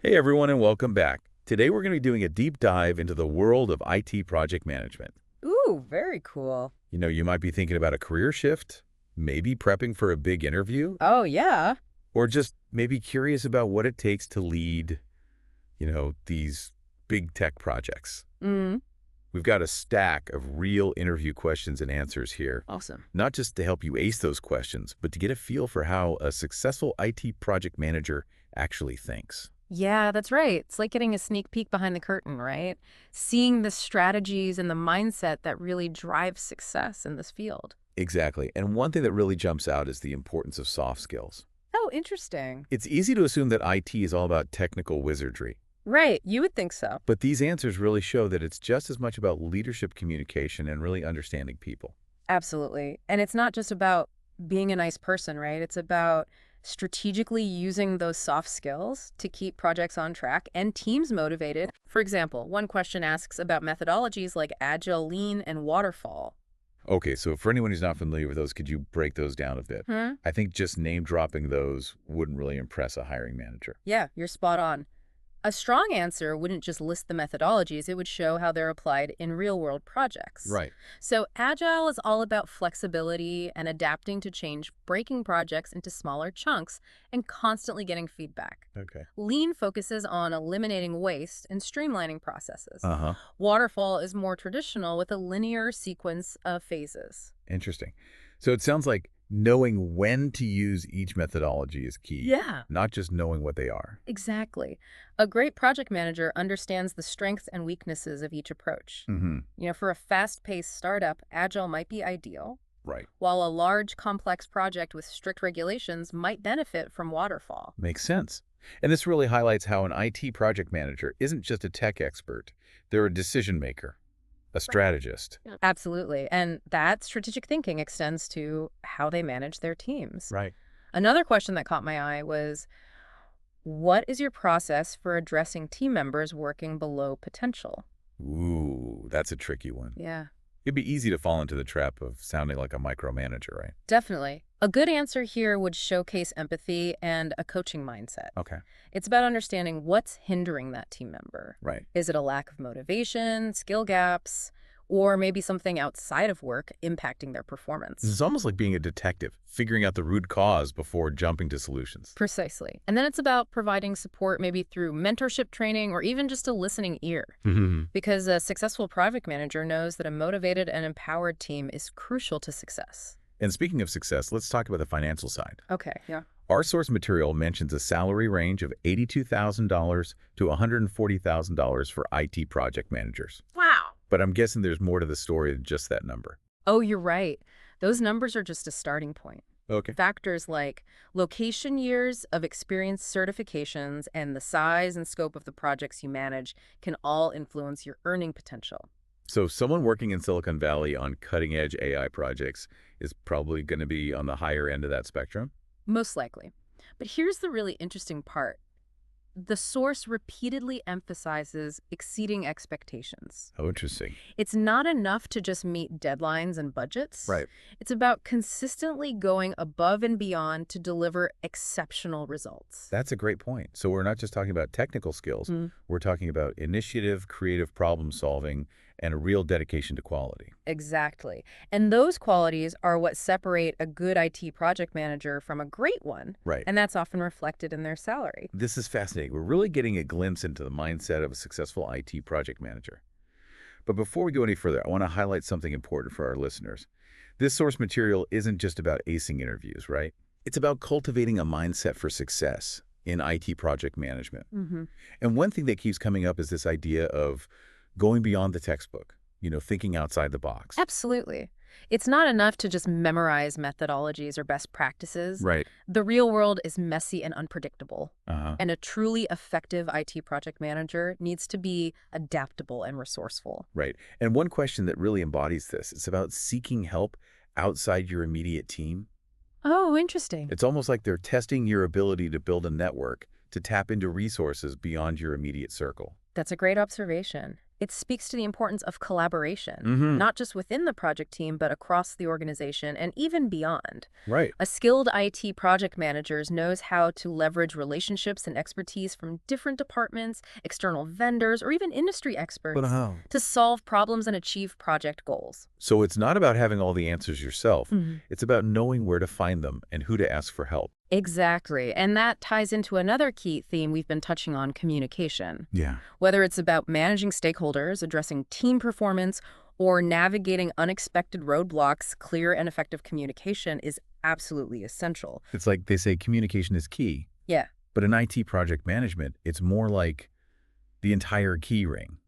Hey everyone and welcome back. Today we're going to be doing a deep dive into the world of IT project management. Ooh, very cool. You might be thinking about a career shift, maybe prepping for a big interview, Oh, yeah. or just maybe curious about what it takes to lead, these big tech projects. Mm, We've got a stack of real interview questions and answers here, awesome. not just to help you ace those questions, but to get a feel for how a successful IT project manager actually thinks. Yeah, that's right. It's like getting a sneak peek behind the curtain, right? Seeing the strategies and the mindset that really drive success in this field. Exactly. And one thing that really jumps out is the importance of soft skills. Oh, interesting. It's easy to assume that IT is all about technical wizardry, Right, you would think so. but these answers really show that it's just as much about leadership communication and really understanding people. Absolutely. And it's not just about being a nice person, right? It's about strategically using those soft skills to keep projects on track and teams motivated. For example, one question asks about methodologies like Agile, Lean, and Waterfall. Okay, so for anyone who's not familiar with those, could you break those down a bit? Hmm? I think just name dropping those wouldn't really impress a hiring manager. Yeah, you're spot on. A strong answer wouldn't just list the methodologies, it would show how they're applied in real-world projects. Right. So Agile is all about flexibility and adapting to change, breaking projects into smaller chunks, and constantly getting feedback. Okay. Lean focuses on eliminating waste and streamlining processes. Uh-huh. Waterfall is more traditional with a linear sequence of phases. Interesting. So it sounds like knowing when to use each methodology is key, Yeah. not just knowing what they are. Exactly. A great project manager understands the strengths and weaknesses of each approach. Mm-hmm. For a fast-paced startup, Agile might be ideal, Right. while a large, complex project with strict regulations might benefit from Waterfall. Makes sense. And this really highlights how an IT project manager isn't just a tech expert. They're a decision maker, a strategist. Yeah. Absolutely. And that strategic thinking extends to how they manage their teams. Right. Another question that caught my eye was, what is your process for addressing team members working below potential? Ooh, that's a tricky one. Yeah. It'd be easy to fall into the trap of sounding like a micromanager, right? Definitely. A good answer here would showcase empathy and a coaching mindset. Okay. It's about understanding what's hindering that team member. Right. Is it a lack of motivation, skill gaps, or maybe something outside of work impacting their performance? This is almost like being a detective, figuring out the root cause before jumping to solutions. Precisely. And then it's about providing support maybe through mentorship training or even just a listening ear. Mm-hmm. Because a successful project manager knows that a motivated and empowered team is crucial to success. And speaking of success, let's talk about the financial side. Okay, yeah. Our source material mentions a salary range of $82,000 to $140,000 for IT project managers. Wow. But I'm guessing there's more to the story than just that number. Oh, you're right. Those numbers are just a starting point. Okay. Factors like location years of experience certifications and the size and scope of the projects you manage can all influence your earning potential. So someone working in Silicon Valley on cutting-edge AI projects is probably going to be on the higher end of that spectrum? Most likely. But here's the really interesting part. The source repeatedly emphasizes exceeding expectations. Oh, interesting. It's not enough to just meet deadlines and budgets. Right. It's about consistently going above and beyond to deliver exceptional results. That's a great point. So we're not just talking about technical skills. We're talking about initiative, creative problem solving, and a real dedication to quality. Exactly. And those qualities are what separate a good IT project manager from a great one. Right. And that's often reflected in their salary. This is fascinating. We're really getting a glimpse into the mindset of a successful IT project manager. But before we go any further, I want to highlight something important for our listeners. This source material isn't just about acing interviews, right? It's about cultivating a mindset for success in IT project management. And one thing that keeps coming up is this idea of going beyond the textbook, thinking outside the box. Absolutely. It's not enough to just memorize methodologies or best practices. Right. The real world is messy and unpredictable. Uh-huh. And a truly effective IT project manager needs to be adaptable and resourceful. Right. And one question that really embodies this, it's about seeking help outside your immediate team. Oh, interesting. It's almost like they're testing your ability to build a network, to tap into resources beyond your immediate circle. That's a great observation. It speaks to the importance of collaboration, Mm-hmm. not just within the project team, but across the organization and even beyond. Right. A skilled IT project manager knows how to leverage relationships and expertise from different departments, external vendors, or even industry But experts how? to solve problems and achieve project goals. So it's not about having all the answers yourself. Mhm. It's about knowing where to find them and who to ask for help. Exactly. And that ties into another key theme we've been touching on, communication. Yeah. Whether it's about managing stakeholders, addressing team performance, or navigating unexpected roadblocks, clear and effective communication is absolutely essential. It's like they say communication is key, Yeah. but in IT project management, it's more like the entire key ring.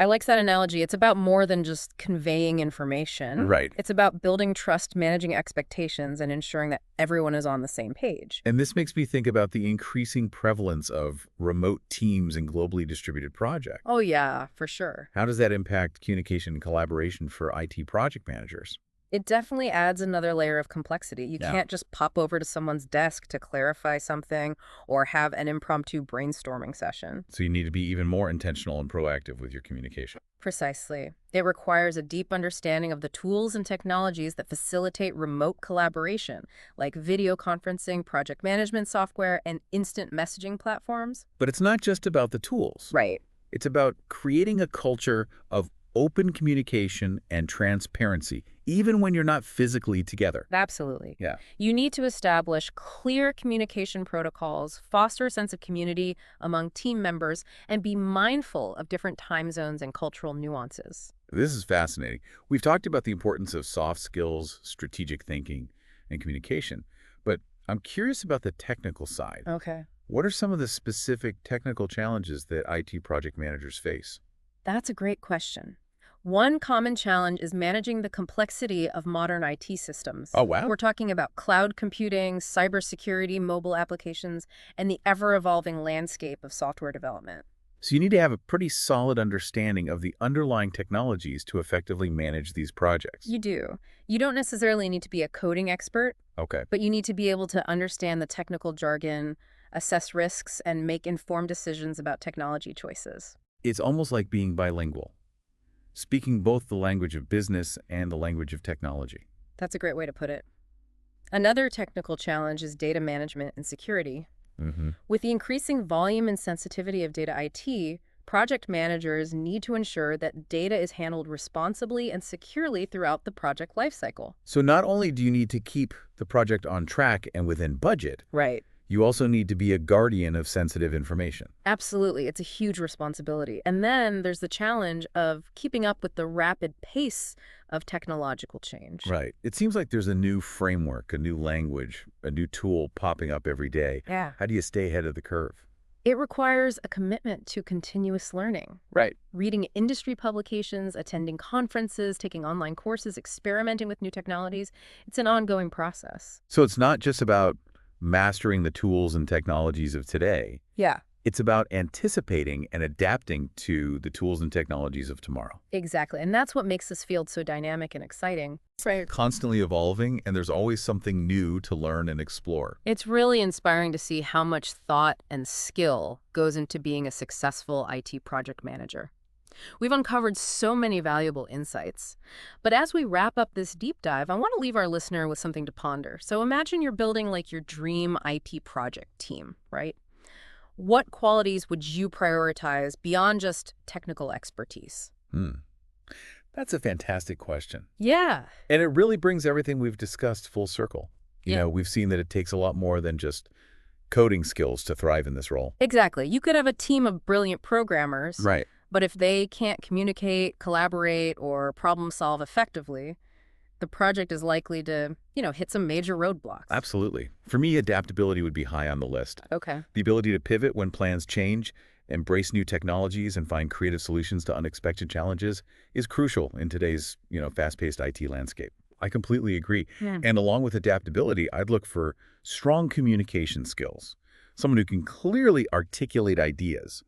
I like that analogy. It's about more than just conveying information. Right. It's about building trust, managing expectations, and ensuring that everyone is on the same page. And this makes me think about the increasing prevalence of remote teams and globally distributed projects. Oh, yeah, for sure. How does that impact communication and collaboration for IT project managers? It definitely adds another layer of complexity. You Yeah. can't just pop over to someone's desk to clarify something or have an impromptu brainstorming session. So you need to be even more intentional and proactive with your communication. Precisely. It requires a deep understanding of the tools and technologies that facilitate remote collaboration, like video conferencing, project management software, and instant messaging platforms. But it's not just about the tools. Right. It's about creating a culture of open communication and transparency, even when you're not physically together. Absolutely. Yeah. You need to establish clear communication protocols, foster a sense of community among team members, and be mindful of different time zones and cultural nuances. This is fascinating. We've talked about the importance of soft skills, strategic thinking, and communication, but I'm curious about the technical side. Okay. What are some of the specific technical challenges that IT project managers face? That's a great question. One common challenge is managing the complexity of modern IT systems. Oh, wow. We're talking about cloud computing, cybersecurity, mobile applications, and the ever-evolving landscape of software development. So you need to have a pretty solid understanding of the underlying technologies to effectively manage these projects. You do. You don't necessarily need to be a coding expert, Okay. but you need to be able to understand the technical jargon, assess risks, and make informed decisions about technology choices. It's almost like being bilingual, speaking both the language of business and the language of technology. That's a great way to put it. Another technical challenge is data management and security. Mm-hmm. With the increasing volume and sensitivity of data IT, project managers need to ensure that data is handled responsibly and securely throughout the project lifecycle. So not only do you need to keep the project on track and within budget, Right. you also need to be a guardian of sensitive information. Absolutely. It's a huge responsibility. And then there's the challenge of keeping up with the rapid pace of technological change. Right. It seems like there's a new framework, a new language, a new tool popping up every day. Yeah. How do you stay ahead of the curve? It requires a commitment to continuous learning. Right. Reading industry publications, attending conferences, taking online courses, experimenting with new technologies. It's an ongoing process. So it's not just about mastering the tools and technologies of today. Yeah. It's about anticipating and adapting to the tools and technologies of tomorrow. Exactly. And that's what makes this field so dynamic and exciting. Constantly evolving, and there's always something new to learn and explore. It's really inspiring to see how much thought and skill goes into being a successful IT project manager. We've uncovered so many valuable insights. But as we wrap up this deep dive, I want to leave our listener with something to ponder. So imagine you're building like your dream IT project team, right? What qualities would you prioritize beyond just technical expertise? That's a fantastic question. Yeah. And it really brings everything we've discussed full circle. You Yeah. know, we've seen that it takes a lot more than just coding skills to thrive in this role. Exactly. You could have a team of brilliant programmers, Right. but if they can't communicate, collaborate, or problem solve effectively, the project is likely to, hit some major roadblocks. Absolutely. For me, adaptability would be high on the list. Okay. The ability to pivot when plans change, embrace new technologies, and find creative solutions to unexpected challenges is crucial in today's, fast-paced IT landscape. I completely agree. Yeah. And along with adaptability, I'd look for strong communication skills, someone who can clearly articulate ideas,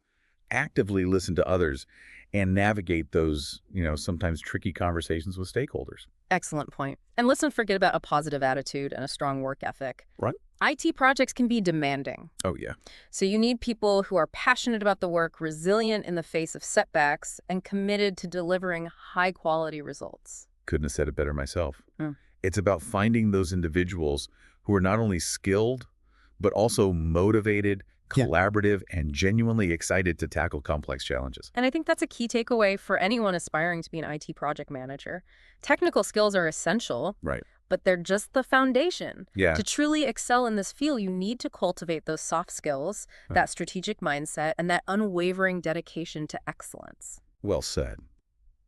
actively listen to others, and navigate those, sometimes tricky conversations with stakeholders. Excellent point. And let's not forget about a positive attitude and a strong work ethic. Right. IT projects can be demanding. Oh, yeah. So you need people who are passionate about the work, resilient in the face of setbacks, and committed to delivering high-quality results. Couldn't have said it better myself. Hmm. It's about finding those individuals who are not only skilled, but also motivated, Yeah. collaborative, and genuinely excited to tackle complex challenges. And I think that's a key takeaway for anyone aspiring to be an IT project manager. Technical skills are essential, Right. but they're just the foundation. Yeah. To truly excel in this field, you need to cultivate those soft skills, that strategic mindset, and that unwavering dedication to excellence. Well said.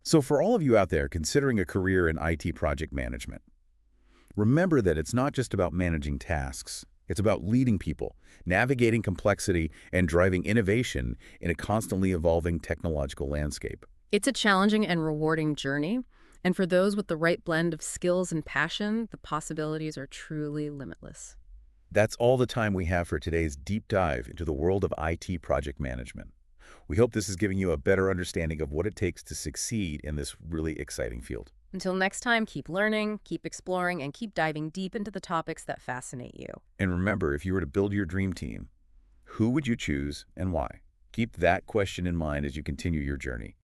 So for all of you out there considering a career in IT project management, remember that it's not just about managing tasks. It's about leading people, navigating complexity, and driving innovation in a constantly evolving technological landscape. It's a challenging and rewarding journey, and for those with the right blend of skills and passion, the possibilities are truly limitless. That's all the time we have for today's deep dive into the world of IT project management. We hope this is giving you a better understanding of what it takes to succeed in this really exciting field. Until next time, keep learning, keep exploring, and keep diving deep into the topics that fascinate you. And remember, if you were to build your dream team, who would you choose and why? Keep that question in mind as you continue your journey.